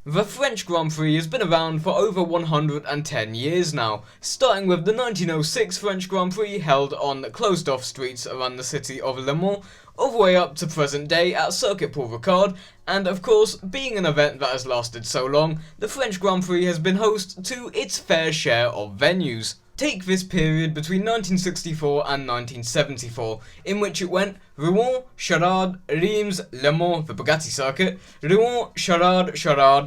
The French Grand Prix has been around for over 110 years now, starting with the 1906 French Grand Prix held on closed-off streets around the city of Le Mans, all the way up to present day at Circuit Paul Ricard, and of course, being an event that has lasted so long, the French Grand Prix has been host to its fair share of venues. Take this period between 1964 and 1974, in which it went Rouen, Charade, Reims, Le Mans, the Bugatti circuit, Rouen, Charade,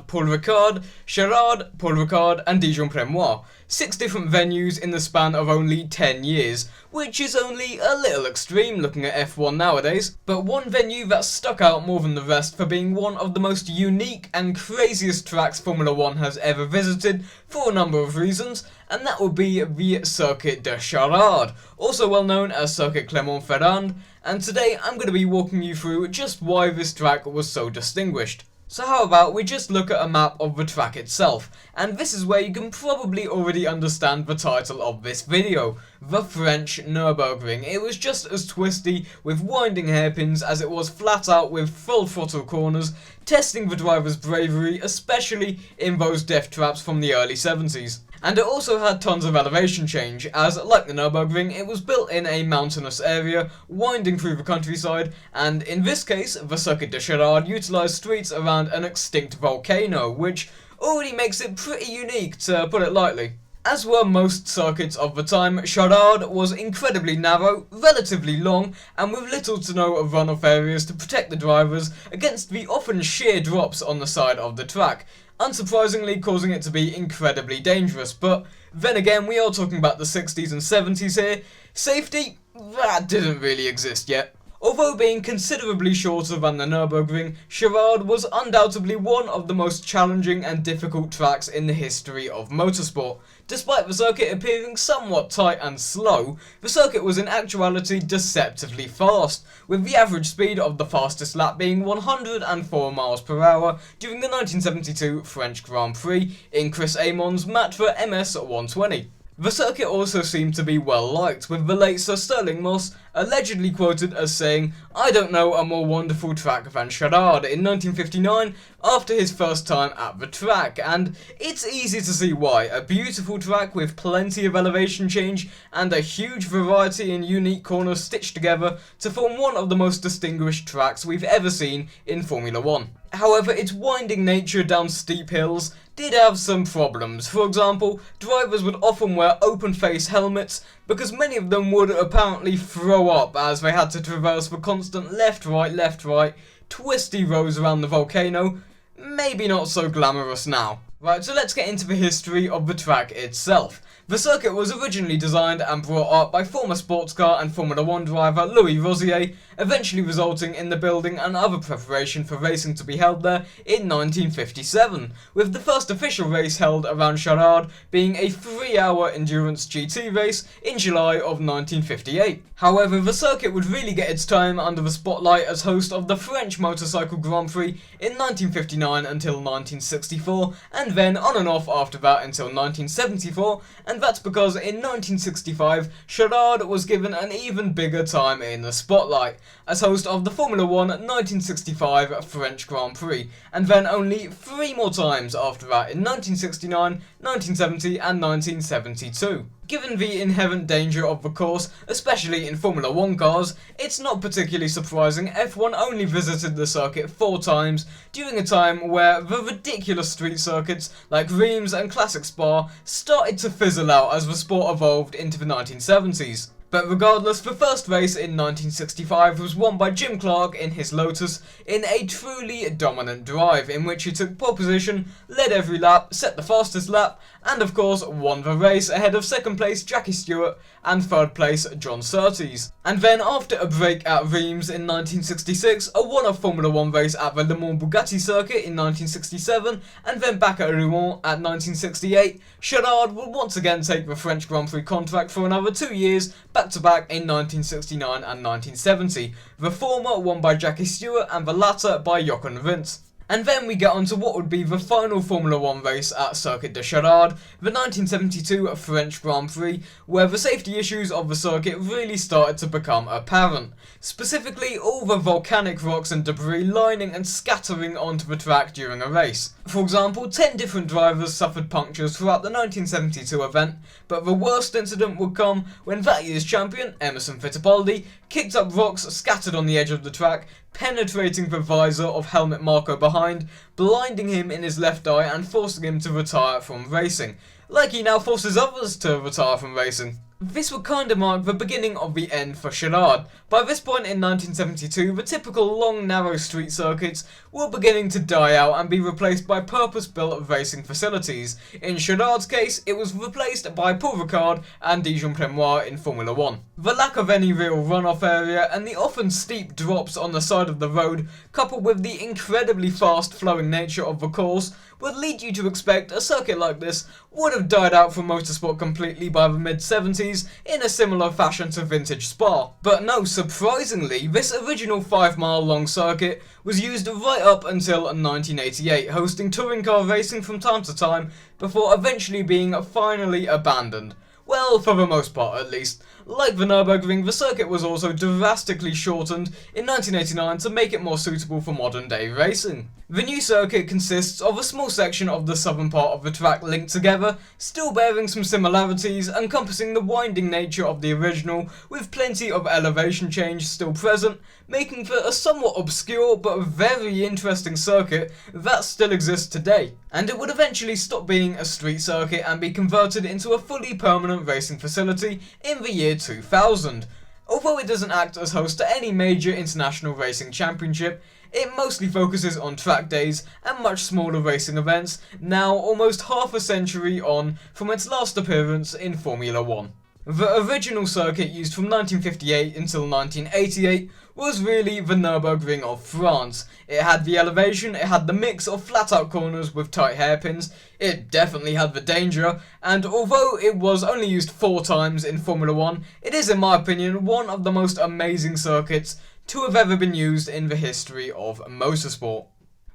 Paul Ricard, Charade, Paul Ricard, and Dijon-Prémois. 6 different venues in the span of only 10 years, which is only a little extreme looking at F1 nowadays, but one venue that stuck out more than the rest for being one of the most unique and craziest tracks Formula 1 has ever visited for a number of reasons, and that would be the Circuit de Charade, also well known as Circuit Clermont-Ferrand, and today I'm going to be walking you through just why this track was so distinguished. So how about we just look at a map of the track itself, and this is where you can probably already understand the title of this video, the French Nürburgring. It was just as twisty with winding hairpins as it was flat out with full throttle corners, testing the driver's bravery, especially in those death traps from the early 70s. And it also had tons of elevation change, as like the Nürburgring, it was built in a mountainous area, winding through the countryside, and in this case, the Circuit de Charade utilised streets around an extinct volcano, which already makes it pretty unique, to put it lightly. As were most circuits of the time, Charade was incredibly narrow, relatively long, and with little to no runoff areas to protect the drivers against the often sheer drops on the side of the track, unsurprisingly causing it to be incredibly dangerous. But then again, we are talking about the 60s and 70s here. Safety? That didn't really exist yet. Although being considerably shorter than the Nürburgring, Charade was undoubtedly one of the most challenging and difficult tracks in the history of motorsport. Despite the circuit appearing somewhat tight and slow, the circuit was in actuality deceptively fast, with the average speed of the fastest lap being 104 miles per hour during the 1972 French Grand Prix in Chris Amon's Matra MS 120. The circuit also seemed to be well liked, with the late Sir Stirling Moss allegedly quoted as saying, "I don't know a more wonderful track than Charade" in 1959 after his first time at the track, and it's easy to see why. A beautiful track with plenty of elevation change and a huge variety in unique corners stitched together to form one of the most distinguished tracks we've ever seen in Formula 1. However, its winding nature down steep hills did have some problems. For example, drivers would often wear open face helmets because many of them would apparently throw up as they had to traverse the constant left right, twisty roads around the volcano. Maybe not so glamorous now. Right, so let's get into the history of the track itself. The circuit was originally designed and brought up by former sports car and Formula 1 driver Louis Rosier, eventually resulting in the building and other preparation for racing to be held there in 1957, with the first official race held around Charade being a 3-hour endurance GT race in July of 1958. However, the circuit would really get its time under the spotlight as host of the French Motorcycle Grand Prix in 1959 until 1964, and then on and off after that until 1974, and that's because in 1965, Charade was given an even bigger time in the spotlight, as host of the Formula 1 1965 French Grand Prix, and then only 3 more times after that in 1969, 1970 and 1972. Given the inherent danger of the course, especially in Formula 1 cars, it's not particularly surprising F1 only visited the circuit 4 times during a time where the ridiculous street circuits like Reims and Classic Spa started to fizzle out as the sport evolved into the 1970s. But regardless, the first race in 1965 was won by Jim Clark in his Lotus in a truly dominant drive, in which he took pole position, led every lap, set the fastest lap, and of course won the race ahead of second place Jackie Stewart and third place John Surtees. And then after a break at Reims in 1966, a one-off Formula 1 race at the Le Mans Bugatti circuit in 1967, and then back at Rouen at 1968, Charade would once again take the French Grand Prix contract for another 2 years, back to back in 1969 and 1970, the former won by Jackie Stewart and the latter by Jochen Rindt. And then we get on to what would be the final Formula 1 race at Circuit de Charade, the 1972 French Grand Prix, where the safety issues of the circuit really started to become apparent. Specifically, all the volcanic rocks and debris lining and scattering onto the track during a race. For example, 10 different drivers suffered punctures throughout the 1972 event, but the worst incident would come when that year's champion, Emerson Fittipaldi, kicked up rocks scattered on the edge of the track, penetrating the visor of helmet Marco behind, blinding him in his left eye and forcing him to retire from racing, like he now forces others to retire from racing. This would kinda mark the beginning of the end for Charade. By this point in 1972, the typical long narrow street circuits were beginning to die out and be replaced by purpose-built racing facilities. In Charade's case, it was replaced by Paul Ricard and Dijon-Plemois in Formula 1. The lack of any real runoff area and the often steep drops on the side of the road, coupled with the incredibly fast-flowing nature of the course, would lead you to expect a circuit like this would have died out from motorsport completely by the mid-70s in a similar fashion to vintage Spa. But no, surprisingly, this original 5-mile long circuit was used right up until 1988, hosting touring car racing from time to time before eventually being finally abandoned. Well, for the most part at least. Like the Nürburgring, the circuit was also drastically shortened in 1989 to make it more suitable for modern day racing. The new circuit consists of a small section of the southern part of the track linked together, still bearing some similarities, encompassing the winding nature of the original, with plenty of elevation change still present, making for a somewhat obscure but very interesting circuit that still exists today. And it would eventually stop being a street circuit and be converted into a fully permanent racing facility in the year 2000. Although it doesn't act as host to any major international racing championship, it mostly focuses on track days and much smaller racing events, now almost half a century on from its last appearance in Formula 1. The original circuit used from 1958 until 1988 was really the Nürburgring of France. It had the elevation, it had the mix of flat out corners with tight hairpins, it definitely had the danger, and although it was only used 4 times in Formula 1, it is in my opinion one of the most amazing circuits to have ever been used in the history of motorsport.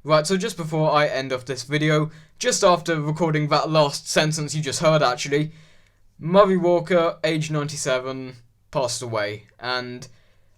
Right, so just before I end off this video, just after recording that last sentence you just heard actually, Murray Walker, age 97, passed away, and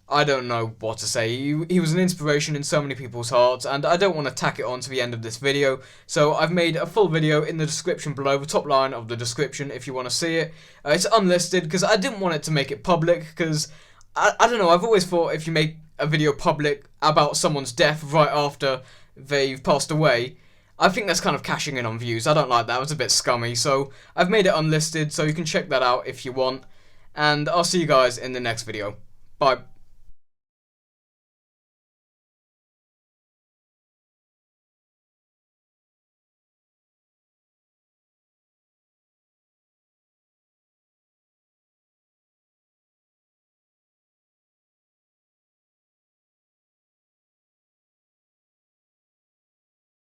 I don't know what to say. He was an inspiration in so many people's hearts, and I don't want to tack it on to the end of this video, so I've made a full video in the description below, the top line of the description if you want to see it. It's unlisted because I didn't want it to make it public, because I don't know, I've always thought if you make a video public about someone's death right after they've passed away, I think that's kind of cashing in on views. I don't like that, it was a bit scummy, so I've made it unlisted, so you can check that out if you want, and I'll see you guys in the next video. Bye.